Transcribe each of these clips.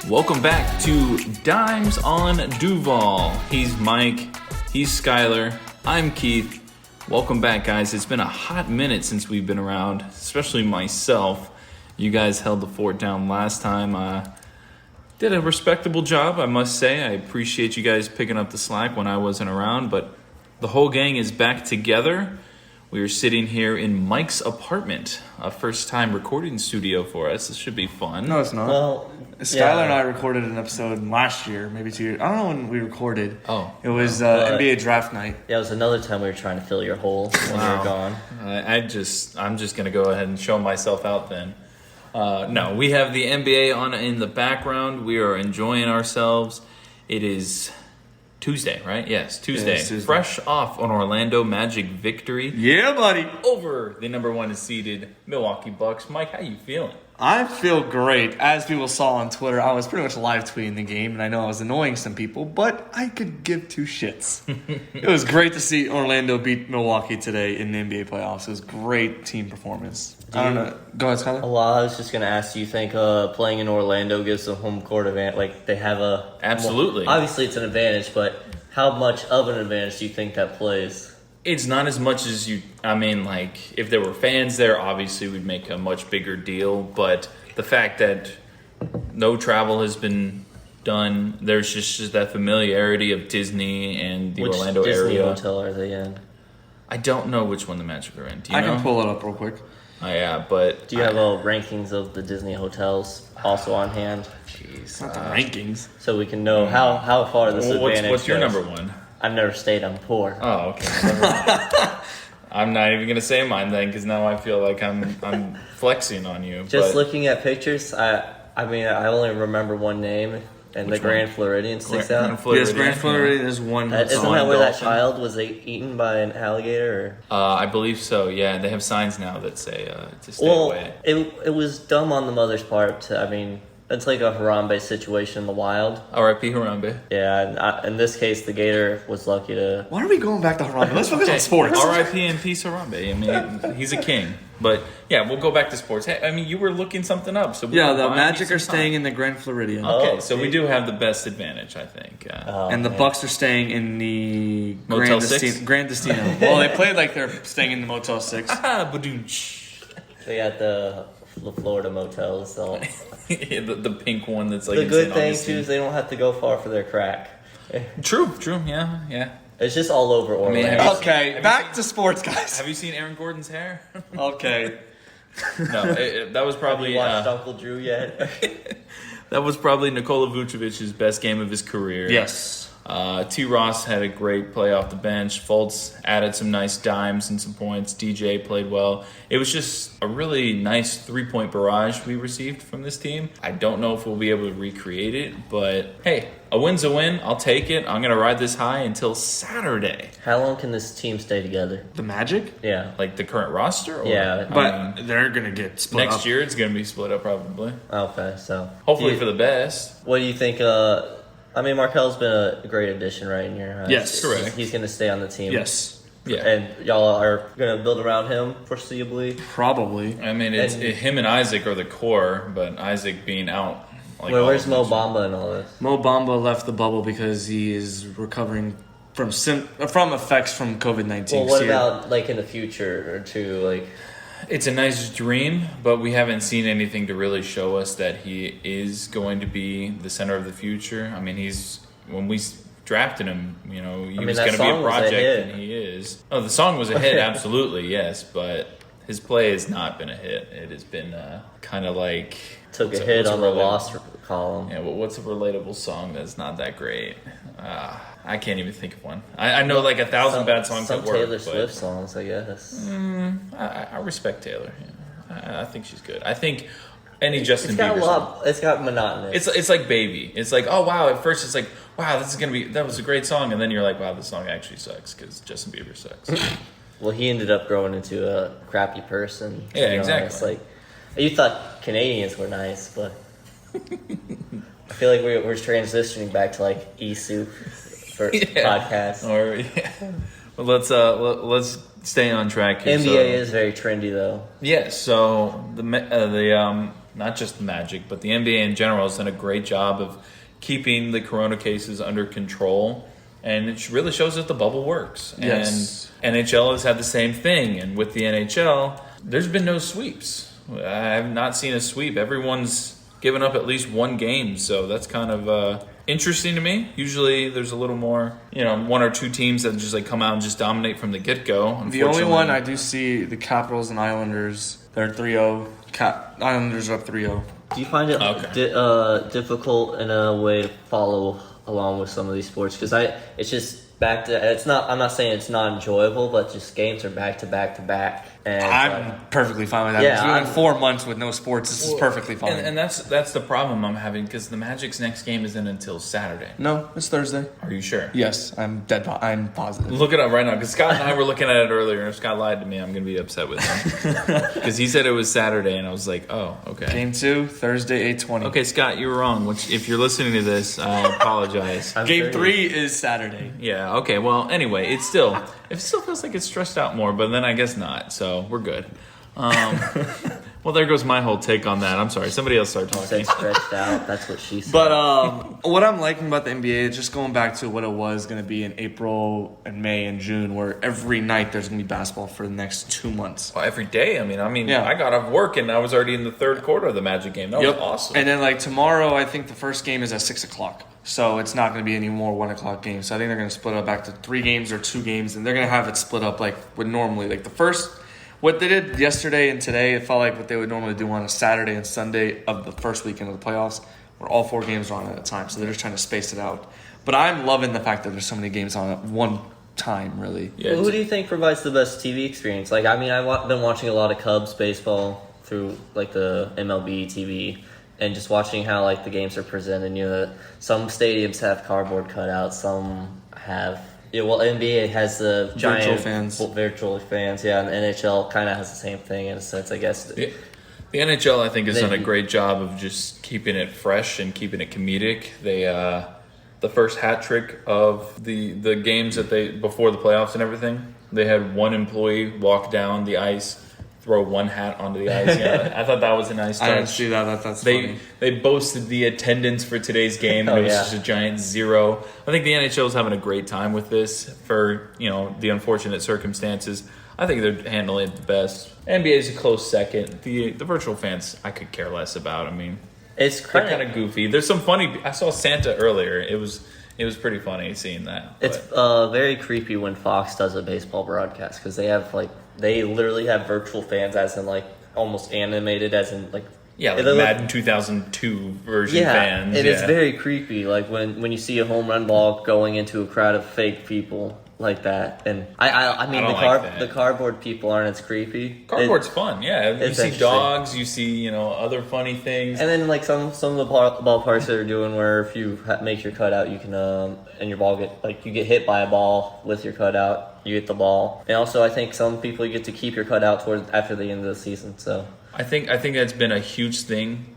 Welcome back to Dimes on Duval. He's Mike, he's Skyler, I'm Keith. Welcome back, guys. It's been a hot minute since we've been around, especially myself. You guys held the fort down last time. Did a respectable job, I must say. I appreciate you guys picking up the slack when I wasn't around, but the whole gang is back together. We are sitting here in Mike's apartment, a first-time recording studio for us. This should be fun. No, it's not. Well, Skyler and I recorded an episode last year, maybe 2 years. I don't know when we recorded. Oh. It was NBA draft night. Yeah, it was another time we were trying to fill your hole when you were gone. I'm just going to go ahead and show myself out then. No, we have the NBA on in the background. We are enjoying ourselves. It is Tuesday, right? Yes, Tuesday. Yeah, Tuesday. Fresh off an Orlando Magic victory Yeah, buddy. over the number one seeded Milwaukee Bucks. Mike, how you feeling? I feel great. As people saw on Twitter, I was pretty much live tweeting the game, and I know I was annoying some people, but I could give two shits. It was great to see Orlando beat Milwaukee today in the NBA playoffs. It was great team performance. I don't know. Go ahead, Skyler. Well, I was just going to ask, do you think playing in Orlando gives them home court advantage? Like, they have a... Absolutely. Obviously, it's an advantage, but how much of an advantage do you think that plays? It's not as much as you... I mean, like, if there were fans there, obviously we'd make a much bigger deal. But the fact that no travel has been done, there's just that familiarity of Disney and the Orlando Which Disney area. hotel are they in? I don't know which one the Magic are in. Do you I know? can pull it up real quick. Oh, yeah, but... Do you have rankings of the Disney hotels also on hand? Jeez. Not the rankings. So we can know how far this advantage What's your goes. number one? I've never stayed. I'm poor. Oh, okay. I'm not even gonna say mine then, because now I feel like I'm flexing on you. Just but looking at pictures, I mean, I only remember one name, and Which the Grand Floridian sticks out. Yes, Grand Floridian is one. Isn't that where that child was eaten by an alligator? I believe so. Yeah, they have signs now that say to stay away. It was dumb on the mother's part. I mean, it's like a Harambe situation in the wild. R.I.P. Harambe. Yeah, and in this case, the gator was lucky to. Why are we going back to Harambe? Let's focus on sports. R.I.P. and peace Harambe. I mean, he's a king. But yeah, we'll go back to sports. Hey, I mean, you were looking something up. So Yeah, the Magic are staying in the Grand Floridian. Okay, so we do have the best advantage, I think. And the Bucks are staying in the Motel 6? Grand Destino. Well, they played like they're staying in the Motel 6. They got the Florida motels. So. the pink one that's like The good insane, thing obviously. too is they don't have to go far for their crack. True, yeah. It's just all over Orlando. have you Okay, back to sports, guys. Have you seen Aaron Gordon's hair? Okay. No, that was probably Have you watched Uncle Drew yet? that was probably Nikola Vucevic's best game of his career. Yes. T. Ross had a great play off the bench. Fultz added some nice dimes and some points. DJ played well. It was just a really nice 3-point barrage we received from this team. I don't know if we'll be able to recreate it, but hey, a win's a win. I'll take it. I'm going to ride this high until Saturday. How long can this team stay together? The Magic? Yeah. Like the current roster? Or, Yeah. But they're going to get split next up. year it's going to be split up probably. Okay, so Hopefully for the best. What do you think? I mean, Markel's been a great addition, right? In your Yes, correct. He's going to stay on the team. Yes. Yeah. And y'all are going to build around him foreseeably. Probably. I mean, him and Isaac are the core, but Isaac being out. Like Where's Mo Bamba and all this? Mo Bamba left the bubble because he is recovering from effects from COVID-19. Well, what about like in the future or two? Like, It's a nice dream, but we haven't seen anything to really show us that he is going to be the center of the future. I mean, when we drafted him, he was going to be a project, and he is. Oh, the song was a hit, absolutely, yes, but his play has not been a hit. It has been kind of like... took a hit on the loss column. Yeah, well, what's a relatable song that's not that great? I can't even think of one. I know like 1,000 bad songs some that work. Taylor Swift songs, I guess. I respect Taylor. Yeah. I think she's good. I think any Justin Bieber song. It's got monotonous. It's like Baby. It's like, oh wow. At first it's like, wow, that was a great song, and then you're like, wow, this song actually sucks because Justin Bieber sucks. Well, he ended up growing into a crappy person. Yeah, exactly. Honest. Like, you thought Canadians were nice, but I feel like we're transitioning back to like Isu for podcasts. Or well, let's stay on track here. NBA is very trendy though. Yeah, so the not just the Magic, but the NBA in general has done a great job of keeping the corona cases under control. And it really shows that the bubble works. Yes. And NHL has had the same thing. And with the NHL, there's been no sweeps. I have not seen a sweep. Everyone's given up at least one game. So that's kind of interesting to me. Usually there's a little more, one or two teams that just come out and just dominate from the get-go. The only one I do see, the Capitals and Islanders, they're 3-0. Islanders are up 3-0. Do you find it difficult in a way to follow along with some of these sports? Because it's just back to, it's not, I'm not saying it's not enjoyable, but just games are back to back to back. And I'm perfectly fine with that. Yeah, in 4 months with no sports, this is perfectly fine. And that's the problem I'm having, because the Magic's next game isn't until Saturday. No, it's Thursday. Are you sure? Yes, I'm positive. Look it up right now, because Scott and I were looking at it earlier, and if Scott lied to me, I'm going to be upset with him. Because he said it was Saturday, and I was like, oh, okay. Game 2, Thursday, 8:20. Okay, Scott, you were wrong. If you're listening to this, I apologize. Game 3 is Saturday. Yeah, okay, well, anyway, it still feels like it's stressed out more, but then I guess not, so we're good. Well, there goes my whole take on that. I'm sorry. Somebody else start talking. Said stretched out. That's what she said. But what I'm liking about the NBA is just going back to what it was going to be in April and May and June, where every night there's going to be basketball for the next 2 months. Well, every day. I mean, Yeah. I got off work and I was already in the third quarter of the Magic game. That was awesome. And then tomorrow, I think the first game is at 6 o'clock. So it's not going to be any more 1 o'clock games. So I think they're going to split it up back to 3 games or 2 games, and they're going to have it split up like would normally. Like the first. What they did yesterday and today, it felt like what they would normally do on a Saturday and Sunday of the first weekend of the playoffs, where all 4 games are on at a time. So they're just trying to space it out. But I'm loving the fact that there's so many games on at one time, really. Yeah, who do you think provides the best TV experience? I've been watching a lot of Cubs baseball through the MLB TV, and just watching how the games are presented. Some stadiums have cardboard cutouts, some have. Yeah, well, NBA has the giant virtual fans, yeah, and NHL kind of has the same thing in a sense, I guess. The NHL, I think, has done a great job of just keeping it fresh and keeping it comedic. They, the first hat trick of the games before the playoffs and everything, they had one employee walk down the ice, throw one hat onto the ice. I thought that was a nice touch. I didn't see that. That's funny. They boasted the attendance for today's game, and it was just a giant 0. I think the NHL is having a great time with this for the unfortunate circumstances. I think they're handling it the best. NBA is a close second. The virtual fans, I could care less about. I mean, it's kind of goofy. There's some funny. I saw Santa earlier. It was pretty funny seeing that. It's very creepy when Fox does a baseball broadcast, because they have they literally have virtual fans, as in almost animated, as in Madden 2002 version fans. And it's very creepy. When you see a home run ball going into a crowd of fake people like that, and I mean the cardboard people aren't as creepy. Cardboard's fun, yeah. You see dogs, you see other funny things, and then some of the ballparks that are doing where if you make your cutout, you can and your ball you get hit by a ball with your cutout. You get the ball, and also I think some people you get to keep your cutout after the end of the season. So I think that's been a huge thing.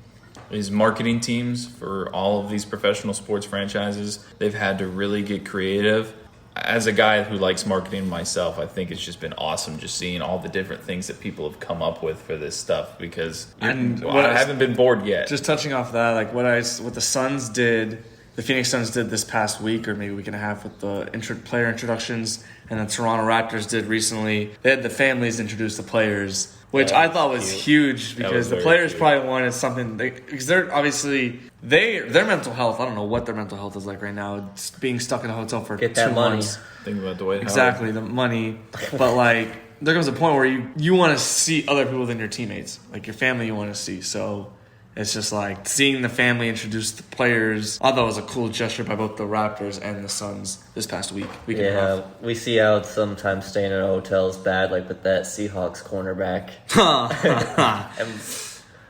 Is marketing teams for all of these professional sports franchises. They've had to really get creative. As a guy who likes marketing myself, I think it's just been awesome just seeing all the different things that people have come up with for this stuff, because I haven't been bored yet. Just touching off that, what the Suns did. The Phoenix Suns did this past week, or maybe a week and a half, with the player introductions, and the Toronto Raptors did recently. They had the families introduce the players, which I thought was huge, because the players probably wanted something, because they're obviously their mental health. I don't know what their mental health is like right now. It's being stuck in a hotel for 2 months. Think about the way exactly the money, but there comes a point where you want to see other people than your teammates, your family. You want to see so. It's just seeing the family introduce the players. I thought it was a cool gesture by both the Raptors and the Suns this past week. We see how sometimes staying in a hotel is bad, with that Seahawks cornerback.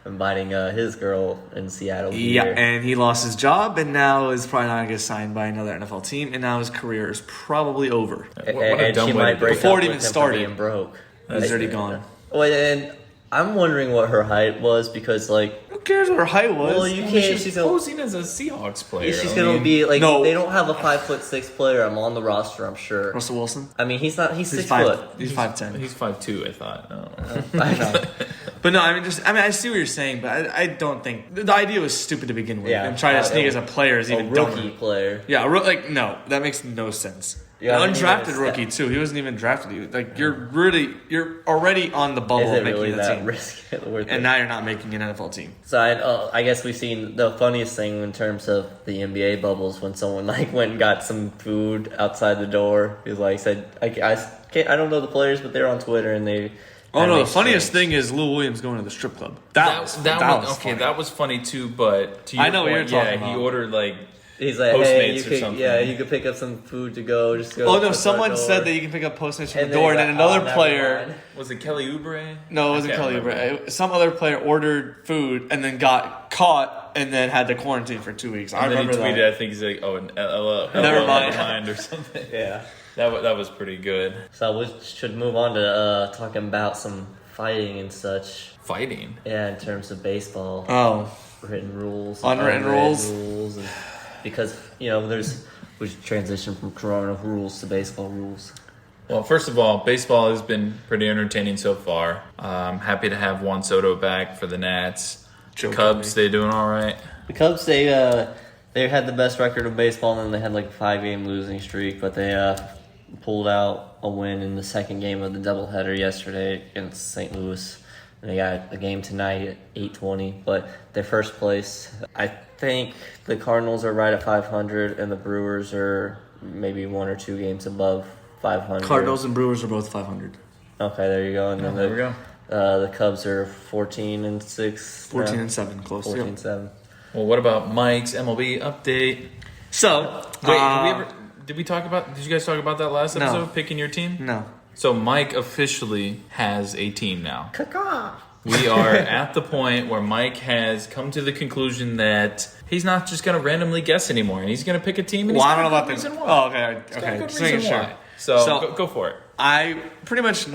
Inviting his girl in Seattle. Yeah, and he lost his job, and now is probably not going to get signed by another NFL team, and now his career is probably over. And she might break before up it even with him started. for being broke. He's already gone. Well, and I'm wondering what her height was because, like, Who cares what her height was? well, you can't. She's posing as a Seahawks player. She's I gonna mean, be like. No. They don't have a 5'6" player. I'm on the roster. I'm sure. Russell Wilson? I mean, he's not. He's 6 5, foot. He's 5'10". He's 5'2", I thought. Oh. No. But no, I see what you're saying, but I don't think the idea was stupid to begin with. Yeah. And trying to sneak as a player is A even rookie dumber. player. Yeah, no, that makes no sense. Yeah, An I mean, undrafted it's- rookie too. He wasn't even drafted. Like you're already on the bubble Is of it making really the that team, risky? Worth it? and now you're not making an NFL team. So I guess we've seen the funniest thing in terms of the NBA bubbles when someone like went and got some food outside the door. He was like said, I don't know the players, but they're on Twitter and they. Oh and no, they the funniest exchanged. thing is Lil Williams going to the strip club. That was okay. funny. That was funny too, but to your I know what point, you're talking yeah, he about. ordered like. He's like, hey, Postmates or you something. you could pick up some food to go. Just go. Oh to no, the someone front said door. that you can pick up Postmates from And the door, then and then he's like, another never player. mind. Was it Kelly Oubre? No, it wasn't Kelly Oubre. Some other player ordered food and then got caught and then had to quarantine for 2 weeks. I And then he remember tweeted, that. I think he's like, oh, Never mind. or something. Yeah. That was pretty good. So we should move on to talking about some fighting and such. Fighting. Yeah, in terms of baseball. Oh, Written rules, Unwritten rules. and because we transition from Corona rules to baseball rules. Well, first of all, baseball has been pretty entertaining so far. I'm happy to have Juan Soto back for the Nats. Joe Cubs, Kelly. they doing all right? The Cubs, they had the best record of baseball, and then they had like a 5-game losing streak, but they pulled out a win in the second game of the doubleheader yesterday against St. Louis. And they got a game tonight at 8:20, but their first place. I think the Cardinals are right at 500, and the Brewers are maybe 1 or 2 games above 500. Cardinals and Brewers are both 500. Okay, there you go. And then There we go. the Cubs are 14-6. 14 and 7, close. 14-7. Well, what about Mike's MLB update? So, Wait, did you guys talk about that last No. episode, picking your team? No. So Mike officially has a team now. We are at the point where Mike has come to the conclusion that he's not just going to randomly guess anymore, and he's going to pick a team. And Well, he's I don't know got a about good this. reason why. Oh, okay. He's got a Okay. good Just making reason sure. why. So go for it. I pretty much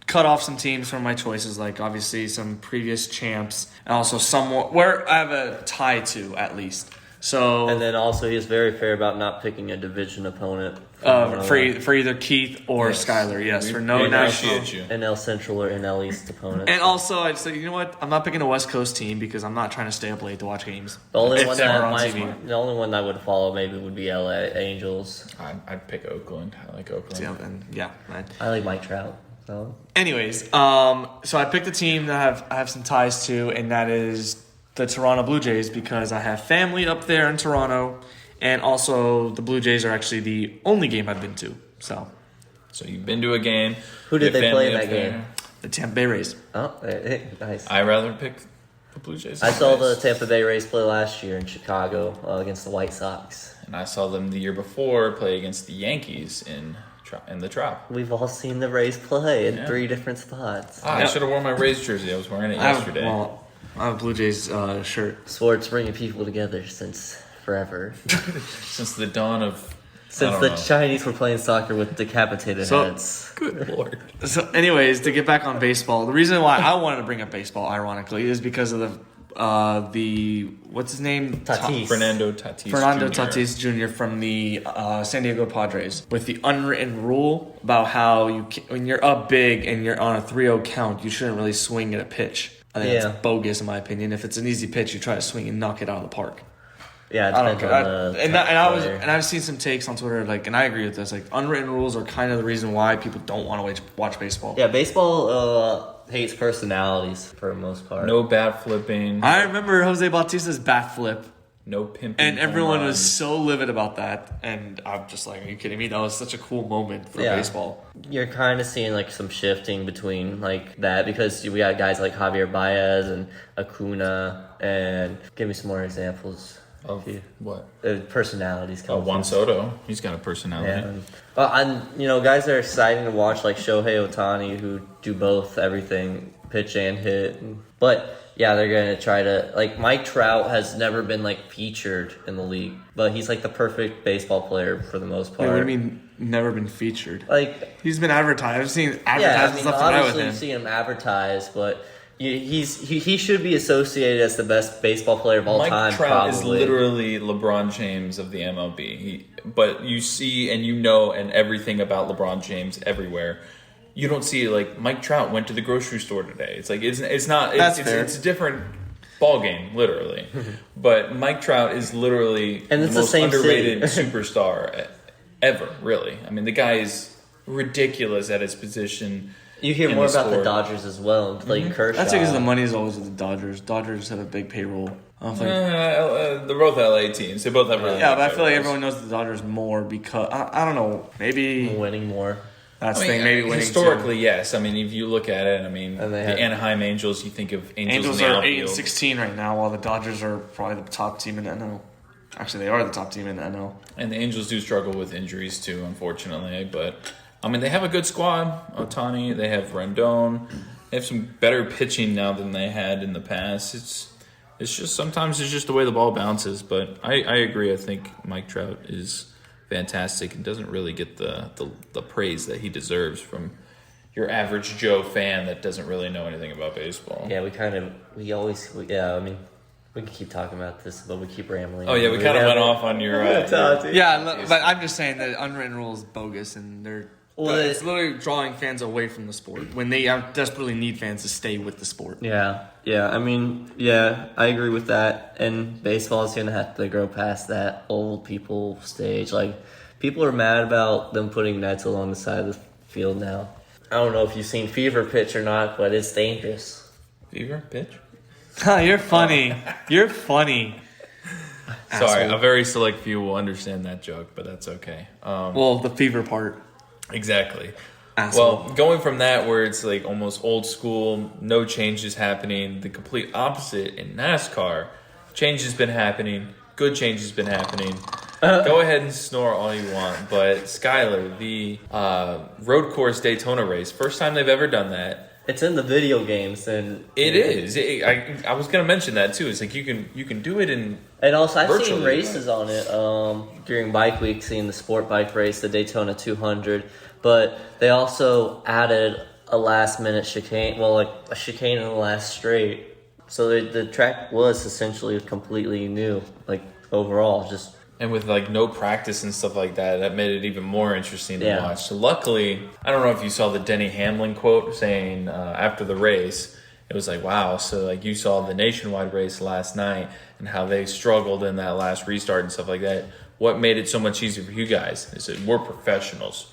cut off some teams from my choices, like obviously some previous champs, and also somewhat where I have a tie to at least. So And then also, he's very fair about not picking a division opponent. for either Keith or Yes. Skyler, yes, We for no national. appreciate you. NL Central or NL East opponent. And also, I'd say, you know what? I'm not picking a West Coast team because I'm not trying to stay up late to watch games. The only If one they're that on might, TV. the only one that would follow maybe would be LA Angels. I'd pick Oakland. I like Oakland. Yeah, and yeah, right. I like Mike Trout. So Anyways, so I picked a team that I have some ties to, and that is the Toronto Blue Jays because I have family up there in Toronto, and also the Blue Jays are actually the only game I've been to. So So you've been to a game. Who did Your they play in family that up game? the Tampa Bay Rays. Oh, nice. I rather pick the Blue Jays. I saw the anyways. Tampa Bay Rays play last year in Chicago against the White Sox. And I saw them the year before play against the Yankees in the Trop. We've all seen the Rays play in Yeah. 3 different spots. I should have worn my Rays jersey. I was wearing it yesterday. I have a Blue Jays shirt. Sports bringing people together since forever. Since the dawn of... Since I the don't know. Chinese were playing soccer with decapitated So- heads. Good Lord. So, anyways, to get back on baseball, the reason why I wanted to bring up baseball, ironically, is because of the what's his name? Tatis. Fernando Tatis Fernando Jr. Tatis Jr. from the San Diego Padres with the unwritten rule about how when you're up big and you're on a 3-0 count, you shouldn't really swing at a pitch. I think Yeah. that's bogus in my opinion. If it's an easy pitch, you try to swing and knock it out of the park. Yeah, it I don't depends care. on the And type of player. I've seen some takes on Twitter and I agree with this. Like unwritten rules are kind of the reason why people don't want to watch baseball. Yeah, baseball hates personalities for the most part. No bat flipping. I remember Jose Bautista's bat flip. No pimping. And everyone home was runs. so livid about that. And I'm just like, are you kidding me? That was such a cool moment for Yeah. baseball. You're kind of seeing like some shifting between like that because we got guys like Javier Baez and Acuna and give me some more examples. Of what? Personalities. Oh, Juan Soto. He's got a personality. Yeah. Well, and guys that are exciting to watch like Shohei Ohtani who do both everything, pitch and hit. But yeah, they're gonna try to like Mike Trout has never been like featured in the league, but he's like the perfect baseball player for the most Wait, part. what do you mean never been featured? Like He's been advertised. I've seen yeah, I advertisements mean left and right with obviously him. you've seen him advertised, but He should be associated as the best baseball player of all Mike time. Trout probably. is literally LeBron James of the MLB. But you see and you know and everything about LeBron James everywhere. You don't see like Mike Trout went to the grocery store today. It's like it's not. It's a different ball game, literally. But Mike Trout is literally And the it's most the same underrated city. superstar ever. Really, I mean, the guy is ridiculous at his position. You hear in more the about the sport. Dodgers as well. Clayton Kershaw. That's because the money is always with the Dodgers. Dodgers have a big payroll. I don't think. They're both LA teams. They both have really Yeah, good but I feel like payrolls. everyone knows the Dodgers more because I don't know. Maybe winning more. that's I the mean, thing. Maybe winning historically, yes. I mean, if you look at it, I mean, And they the have- Anaheim Angels. You think of too. Angels Angels in the are 8 and outfield. 16 right now, while the Dodgers are probably the top team in the NL. Actually, they are the top team in the NL. And the Angels do struggle with injuries too, unfortunately. But I mean, they have a good squad. Otani, they have Rendon. They have some better pitching now than they had in the past. It's just sometimes it's just the way the ball bounces. But I agree. I think Mike Trout is fantastic and doesn't really get the praise that he deserves from your average Joe fan that doesn't really know anything about baseball. Yeah, I mean, we can keep talking about this, but we keep rambling. Oh yeah, we kind of went off on your. Yeah, but I'm just saying that unwritten rule is bogus, and it's literally drawing fans away from the sport when they desperately need fans to stay with the sport. Yeah. I mean, yeah, I agree with that. And baseball is gonna have to grow past that old people stage. Like, people are mad about them putting nets along the side of the field now. I don't know if you've seen Fever pitch or not, but it's dangerous. Fever pitch. You're funny. You're funny. Sorry, Asshole. a very select few will understand that joke, but that's okay. Well, the fever part. Exactly. Asshole. Well, going from that where it's like almost old school, no changes happening, the complete opposite in NASCAR, change has been happening, good change has been happening. Go ahead and snore all you want, but Skyler, the road course Daytona race, first time they've ever done that. It's in the video games, and It is. I was going to mention that too. It's like you can do it in. And also, I've seen Virtually, races on it during Bike Week, seeing the sport bike race, the Daytona 200. But they also added a last-minute chicane, like a chicane in the last straight. So the track was essentially completely new, like overall, just. And with like no practice and stuff like that, that made it even more interesting to Yeah. watch. So luckily, I don't know if you saw the Denny Hamlin quote saying after the race, it was like, wow, so like you saw the nationwide race last night and how they struggled in that last restart and stuff like that. What made it so much easier for you guys is that we're professionals.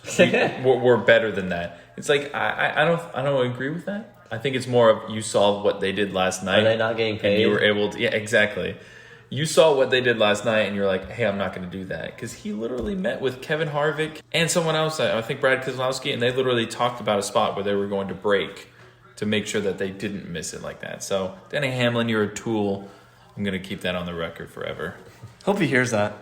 We're better than that. It's like I don't agree with that. I think it's more of you saw what they did last night. Are they not getting paid? And you were able to, yeah, exactly. You saw what they did last night, and you're like, hey, I'm not going to do that. Because he literally met with Kevin Harvick and someone else, I think Brad Keselowski, and they literally talked about a spot where they were going to break to make sure that they didn't miss it like that. So, Denny Hamlin, you're a tool. I'm going to keep that on the record forever. Hope he hears that.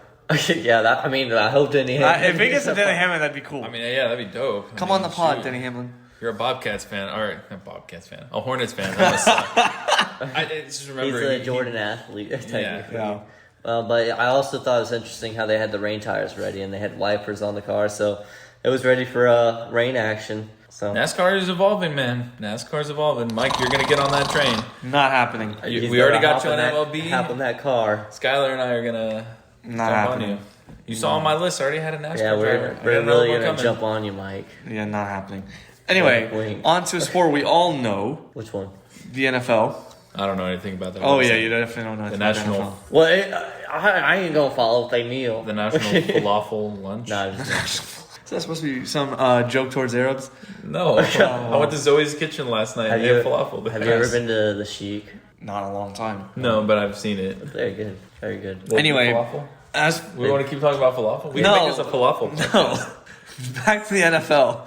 Yeah, I hope Denny Hamlin. If he gets a Denny Hamlin, that'd be cool. I mean, yeah, that'd be dope. Come I on mean, the pod, shoot. Denny Hamlin. You're a Bobcats fan. All right, not Bobcats fan. A Hornets fan. That must suck. I just remember He's a Jordan athlete, technically. Yeah. But I also thought it was interesting how they had the rain tires ready and they had wipers on the car, so it was ready for rain action. So NASCAR is evolving, man. NASCAR's evolving. Mike, you're going to get on that train. Not happening. We already got you on MLB. Hop in that car. Skyler and I are going to Not jump happening. on you. You saw on my list, I already had a NASCAR Yeah, driver. I we're got another really one gonna coming. jump on you, Mike. Yeah, not happening. Anyway, Wink. on to a sport we all know, Which one? the NFL. I don't know anything about that. Oh, What is yeah, it? you definitely don't know. The about national, Well, I ain't gonna follow if they kneel. the national falafel lunch. Nah, just NFL. Is that supposed to be some joke towards Arabs? No, I went to Zoe's Kitchen last night. Have They you- had falafel. there. have you ever been to the Chic? Not in a long time. No, but I've seen it. Very good, very good. What, Anyway, falafel? As We want to keep talking about falafel. We No. can make this a falafel. no, back to the NFL.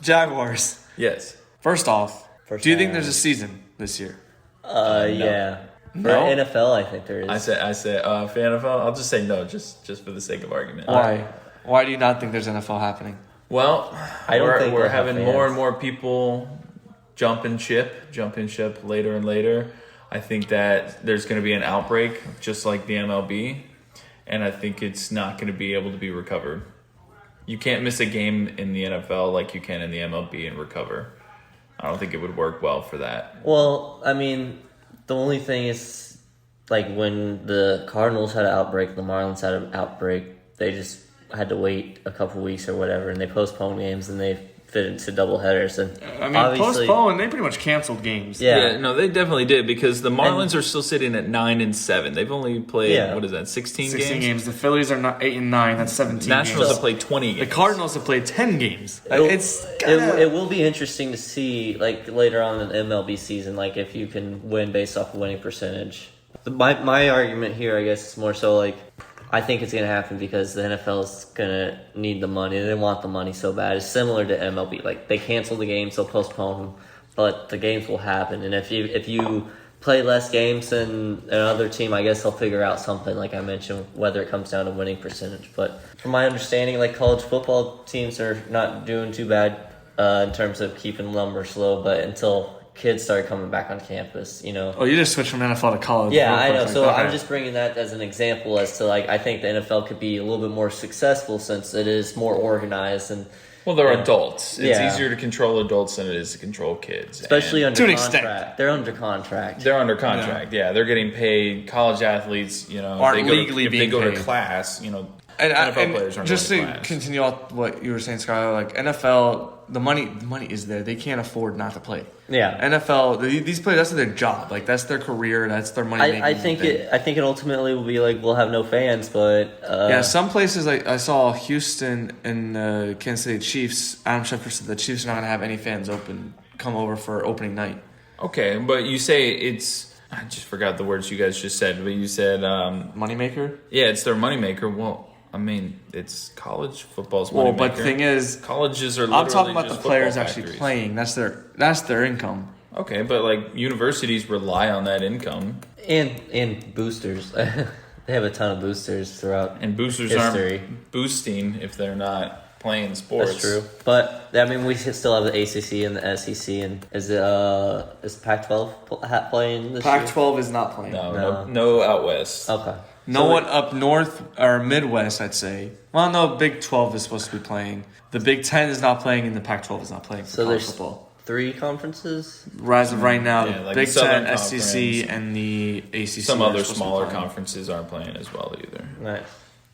Jaguars. Yes. First off, First do you think time. there's a season this year? Yeah. For No? NFL, I think there is. I say, for NFL, I'll just say no, just for the sake of argument. Why? Why do you not think there's NFL happening? Well, I don't think we're they'll have having more fans. and more people jumping ship later and later. I think that there's going to be an outbreak, just like the MLB, and I think it's not going to be able to be recovered. You can't miss a game in the NFL like you can in the MLB and recover. I don't think it would work well for that. Well, I mean, the only thing is, like, when the Cardinals had an outbreak, the Marlins had an outbreak, they just had to wait a couple weeks or whatever, and they postponed games, and they fit into doubleheaders. And I mean, postponed, they pretty much canceled games. Yeah, no, they definitely did because the Marlins are still sitting at 9-7. They've only played, what is that, 16 games? 16 games. The Phillies are not 8-9. That's 17 Nationals games. have played 20 games. The Cardinals have played 10 games. It will be interesting to see, like, later on in the MLB season, like, if you can win based off of winning percentage. My argument here, I guess, is more so, like, I think it's going to happen because the NFL is going to need the money. They want the money so bad. It's similar to MLB. Like, they cancel the games, they'll postpone them, but the games will happen. And if you play less games than another team, I guess they'll figure out something, like I mentioned, whether it comes down to winning percentage. But from my understanding, like, college football teams are not doing too bad in terms of keeping numbers low, but until kids started coming back on campus, Oh, you just switched from NFL to college. Yeah, I know. So I'm just bringing that as an example as to, like, I think the NFL could be a little bit more successful since it is more organized and. Well, they're adults. It's easier to control adults than it is to control kids. Especially under contract. Extent. They're under contract. They're under contract. Yeah, they're getting paid. College athletes, aren't legally being paid. If they go to class, NFL players aren't just going to to class. continue off what you were saying, Skyler, like NFL, the money is there. They can't afford not to play. Yeah. NFL, these players, that's their job. Like, that's their career. That's their money. I think it ultimately will be like we'll have no fans, but some places, like I saw Houston and Kansas City Chiefs. Adam Schefter said the Chiefs are not going to have any fans come over for opening night. Okay, but you say it's. I just forgot the words you guys just said, but you said moneymaker. Yeah, it's their moneymaker. Well, I mean, it's college football's moneymaker. Well, but the thing is, colleges are. Literally I'm talking about just the players factories. actually playing. That's their income. Okay, but like universities rely on that income, and boosters. They have a ton of boosters throughout. And boosters history. aren't boosting if they're not playing sports. That's true. But I mean, we still have the ACC and the SEC, and is Pac-12 playing this year? Pac-12 is not playing. No out west. Okay. No one up north or Midwest, I'd say. Well, no, Big 12 is supposed to be playing. The Big 10 is not playing, and the Pac-12 is not playing for so college there's football. 3 conferences? As of right now, Yeah, the like Big the Southern 10, Conference. SEC, and the ACC. Some are other supposed to be smaller playing. conferences aren't playing as well either. Nice.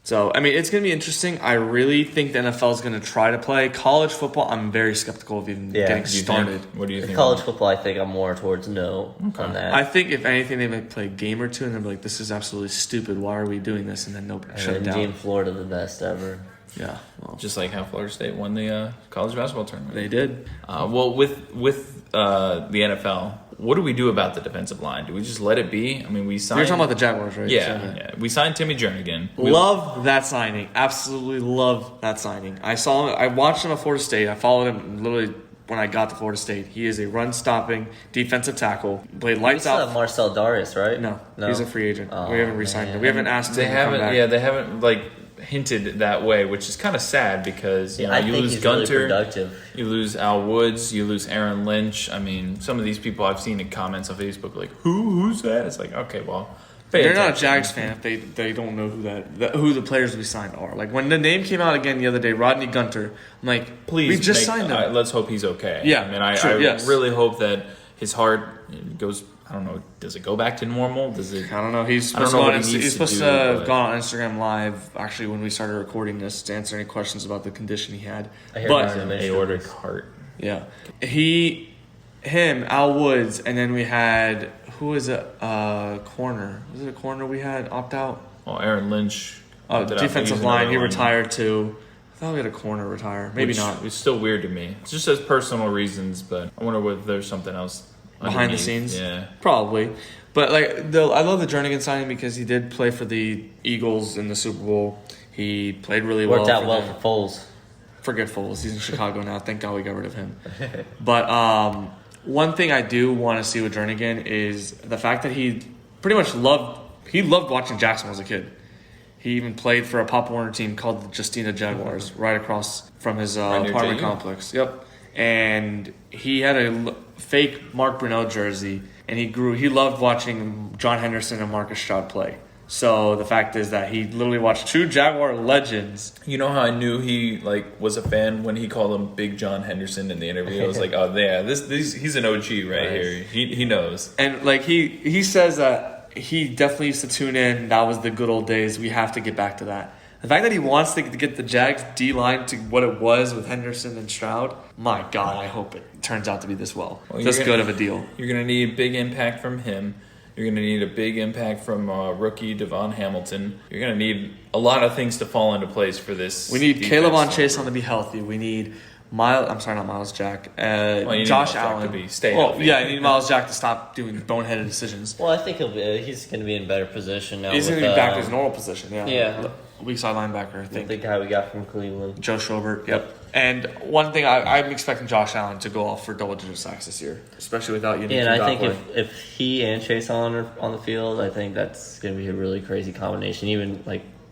So, I mean, it's going to be interesting. I really think the NFL is going to try to play. College football, I'm very skeptical of even getting started. What do you think? College football, I think I'm more towards no on that. I think, if anything, they might play a game or two, and they'll be like, this is absolutely stupid. Why are we doing this? And then they'll shut it down. Team Florida, the best ever. Yeah. Well, Just like how Florida State won the college basketball tournament. they did. Well, with the NFL, what do we do about the defensive line? Do we just let it be? I mean, we signed. You're talking about the Jaguars, right? Yeah. We signed Timmy Jernigan. Love that signing. Absolutely love that signing. I saw him. I watched him at Florida State. I followed him literally when I got to Florida State. He is a run-stopping defensive tackle. Played lights We still out. have Marcel Darius, right? No, he's a free agent. Oh, we haven't re-signed him. We haven't asked They him to come haven't. back. Yeah, they haven't hinted that way, which is kind of sad because you I think lose he's Gunter, really productive. you lose Al Woods, you lose Aaron Lynch. I mean, some of these people I've seen in comments on Facebook like, who's that? It's like, okay, well, They're not a Jags fan if they don't know who the players we signed are. Like, when the name came out again the other day, Rodney Gunter, I'm like, Please, we just signed him. Let's hope he's okay. Yeah, I mean, I yes. really hope that his heart goes. I don't know. Does it go back to normal? Does it? I don't know. He's I don't supposed, know to, what go on, he needs he's to supposed do, to have but- gone on Instagram Live, actually, when we started recording this, to answer any questions about the condition he had. I hear But, he's an Aortic heart. yeah. Him, Al Woods, and then we had, who is it? Corner. Was it a corner we had opt out? Well, Aaron Lynch. Defensive line. He retired too. I thought we had a corner retire. Maybe not. It's still weird to me. It's just as personal reasons, but I wonder whether there's something else Behind the underneath. scenes? Yeah. Probably. But I love the Jernigan signing because he did play for the Eagles in the Super Bowl. He played really well. Worked out well them. for Foles. Forget Foles. He's in Chicago now. Thank God we got rid of him. But one thing I do want to see with Jernigan is the fact that he pretty much loved watching Jacksonville as a kid. He even played for a Pop Warner team called the Justina Jaguars right across from his apartment complex. Yep. And he had a fake Mark Brunell jersey, and he loved watching John Henderson and Marcus Stroud play. So the fact is that he literally watched two Jaguar legends. You know how I knew he was a fan when he called him Big John Henderson in the interview? I was like, oh yeah, he's an OG right here. He knows. And he says that he definitely used to tune in. That was the good old days. We have to get back to that. The fact that he wants to get the Jags D-line to what it was with Henderson and Stroud, my God, I hope it turns out to be this good of a deal. You're going to need big impact from him. You're going to need a big impact from rookie Devon Hamilton. You're going to need a lot of things to fall into place for this. We need Caleb on Chase to be healthy. We need Miles Jack. Josh Allen to stay healthy. Yeah, I need Miles Jack to stop doing boneheaded decisions. Well, I think he's going to be in a better position now. He's going to be back to his normal position. Yeah. Weak side linebacker, I think. The guy we got from Cleveland. Joe Schobert, yep. And one thing, I'm expecting Josh Allen to go off for double-digit sacks this year, especially without Unique. Yeah, and I think if he and Chase Allen are on the field, I think that's going to be a really crazy combination, even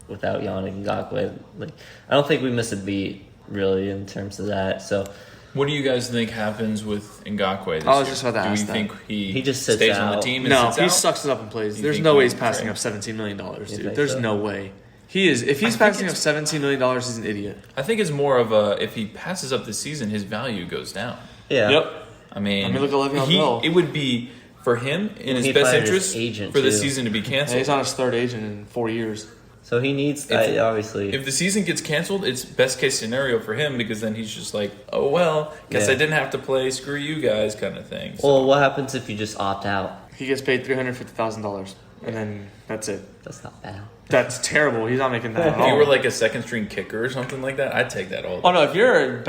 without Yannick Ngakoue. I don't think we miss a beat, really, in terms of that. So, what do you guys think happens with Ngakoue this year? I was just about to ask that. Do you think he just sits stays out? on the team and No, sits he out? sucks it up and plays. There's no way he's passing up $17 million, dude. There's no way. He is. If he's passing up $17 million, he's an idiot. I think it's more of if he passes up the season, his value goes down. Yeah. Yep. I mean, look at Le'Veon Bell. It would be for him in his best interest for the season to be canceled. Yeah, he's on his third agent in 4 years. So he needs, obviously. If the season gets canceled, it's best case scenario for him because then he's just like, oh, well, guess I didn't have to play. Screw you guys kind of thing. So. Well, what happens if you just opt out? He gets paid $350,000, and then that's it. That's not bad. That's terrible. He's not making that at all. If you were a second string kicker or something like that, I'd take that all. Oh no, if you're a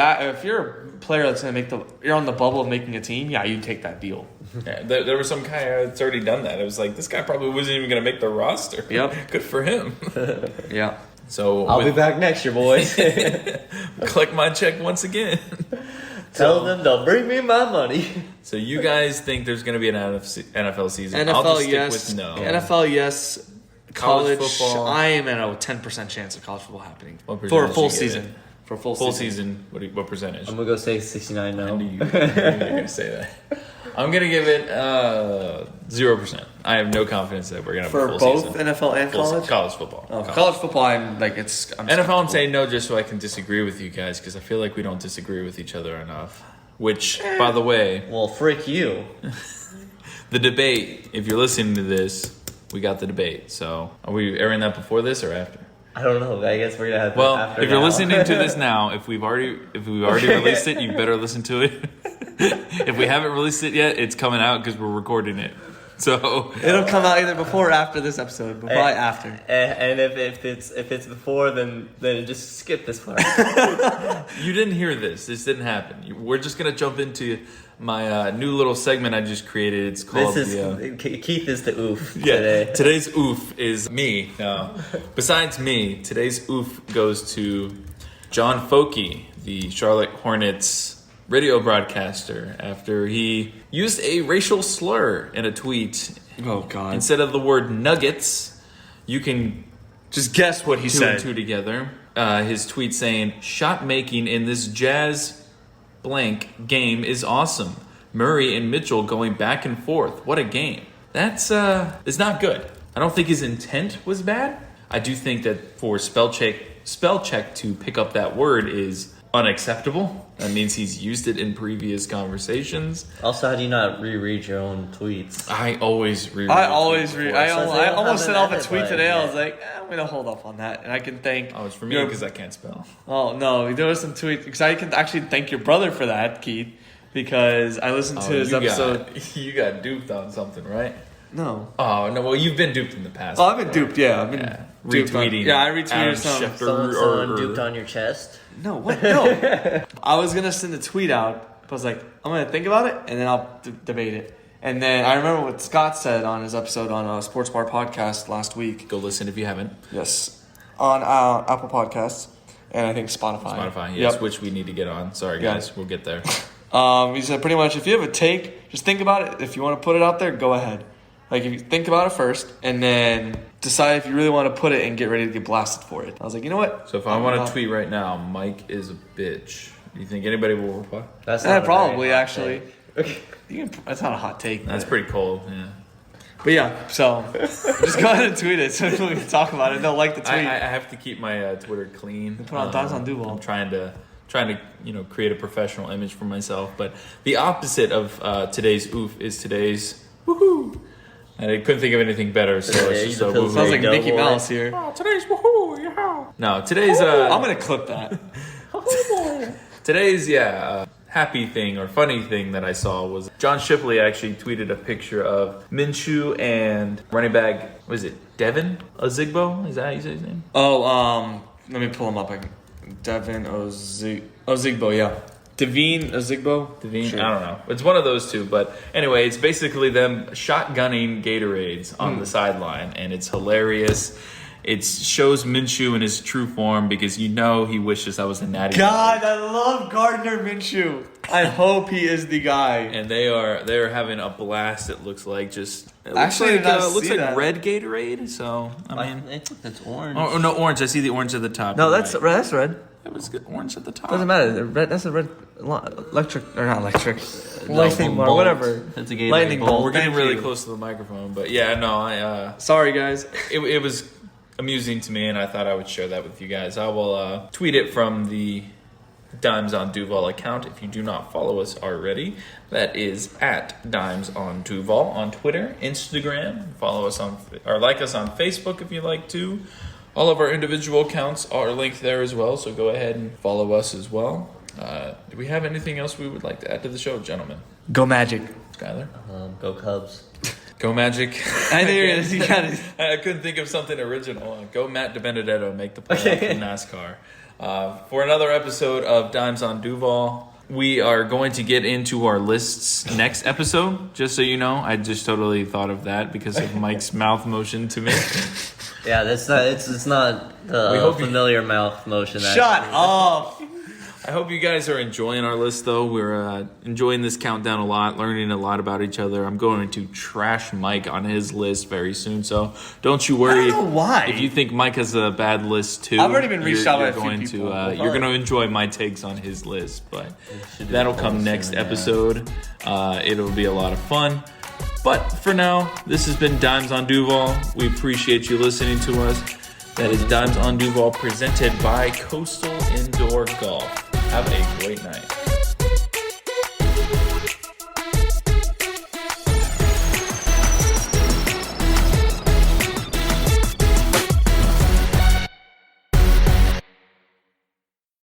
player that's gonna you're on the bubble of making a team, yeah, you'd take that deal. Yeah, there was some guy that's already done that. It was like this guy probably wasn't even gonna make the roster. Yep, good for him. Yeah. So I'll be back next year, boys. Collect my check once again. Tell them they'll bring me my money. So you guys think there's gonna be an NFL season? NFL, I'll just stick yes. with no. NFL, yes. College football. I am at a 10% chance of college football happening for a full season. For a full season, what percentage? I'm gonna go say 69 now. You're gonna say that. I'm gonna give it 0%. I have no confidence that we're gonna have for a full both season. NFL and College football. Oh, college football. I'm NFL. I'm saying no just so I can disagree with you guys because I feel like we don't disagree with each other enough. Which, by the way, well, frick you. The debate. If you're listening to this. We got the debate, so are we airing that before this or after? I don't know. I guess we're gonna have. Well, after if you're now. listening to this now, if we've already released it, you better listen to it. If we haven't released it yet, it's coming out because we're recording it. So it'll come out either before or after this episode, but probably after. And if it's before, then just skip this part. You didn't hear this. This didn't happen. We're just gonna jump into my new little segment I just created. It's called Keith is the oof today. Today's oof is me. No. Besides me, today's oof goes to John Foky, the Charlotte Hornets radio broadcaster, after he used a racial slur in a tweet. Oh God. Instead of the word nuggets, you can just guess what he said. Two together. His tweet saying, "Shot making in this Jazz blank game is awesome. Murray and Mitchell going back and forth. What a game." That's it's not good. I don't think his intent was bad. I do think that for spell check to pick up that word is unacceptable. That means he's used it in previous conversations. Also, how do you not reread your own tweets? I always reread. I almoys read. I almost sent off a tweet today. I was like, I'm gonna hold off on that, and I can thank. Oh, it's for me because I can't spell. Oh no, there was some tweets because I can actually thank your brother for that, Keith, because I listened to his episode. You got duped on something, right? No. Oh no. Well, you've been duped in the past. Oh, I've been duped. Yeah, I've been retweeting. I retweeted some. Someone duped on your chest. No, what? No. I was gonna send a tweet out, but I was like, I'm gonna think about it and then I'll debate it. And then I remember what Scott said on his episode on Sports Bar Podcast last week. Go listen if you haven't. Yes, on Apple Podcasts and I think Spotify. Spotify, yes, which we need to get on. Sorry, guys, we'll get there. He said pretty much if you have a take, just think about it. If you want to put it out there, go ahead. Like, if you think about it first, and then decide if you really want to put it and get ready to get blasted for it. I was like, you know what? So if I want to tweet right now, Mike is a bitch, do you think anybody will reply? That's not probably, actually. That's not a hot take. That's pretty cold, yeah. But yeah, so just go ahead and tweet it so people can talk about it. They'll like the tweet. I have to keep my Twitter clean. Put on Dimes on Duval. I'm trying to create a professional image for myself. But the opposite of today's oof is today's woohoo. And I couldn't think of anything better, so it's just a woohoo. Sounds like Mickey Mouse here. Oh, today's woohoo, yeah. No, today's I'm gonna clip that. Today's happy thing or funny thing that I saw was John Shipley actually tweeted a picture of Minshew and running back, was it Devin Ozigbo? Is that how you say his name? Oh, let me pull him up. Devin Ozigbo, yeah. Devine Ozigbo? Sure. I don't know. It's one of those two. But anyway, it's basically them shotgunning Gatorades on the sideline. And it's hilarious. It shows Minshew in his true form because he wishes I was a natty. God, I love Gardner Minshew. I hope he is the guy. And they're having a blast. It looks like looks Actually, like red Gatorade. So I think that's orange. Oh no, orange. I see the orange at the top. No, that's red. It was good. Orange at the top. Doesn't matter. Red. That's a red electric or not electric. Lightning bolt. Whatever. It's a Gatorade lightning bolt. We're getting really close to the microphone, but yeah, no, sorry guys. It was amusing to me, and I thought I would share that with you guys. I will tweet it from the Dimes on Duval account if you do not follow us already. That is at Dimes on Duval on Twitter, Instagram. Follow us or like us on Facebook if you like to. All of our individual accounts are linked there as well, so go ahead and follow us as well. Do we have anything else we would like to add to the show, gentlemen? Go Magic. Skyler? Go Cubs. Go Magic. I knew you got it. I couldn't think of something original. Go Matt DiBenedetto, make the playoff in NASCAR. For another episode of Dimes on Duval, we are going to get into our lists next episode. Just so you know, I just totally thought of that because of Mike's mouth motion to me. Yeah, it's not the familiar mouth motion. Shut up. I hope you guys are enjoying our list, though. We're enjoying this countdown a lot, learning a lot about each other. I'm going to trash Mike on his list very soon, so don't you worry. I don't know why. If you think Mike has a bad list, too, I've already been reached out by a few people. You're going to enjoy my takes on his list, but that'll come next episode. It'll be a lot of fun. But for now, this has been Dimes on Duval. We appreciate you listening to us. That is Dimes on Duval presented by Coastal Indoor Golf. Have a great night.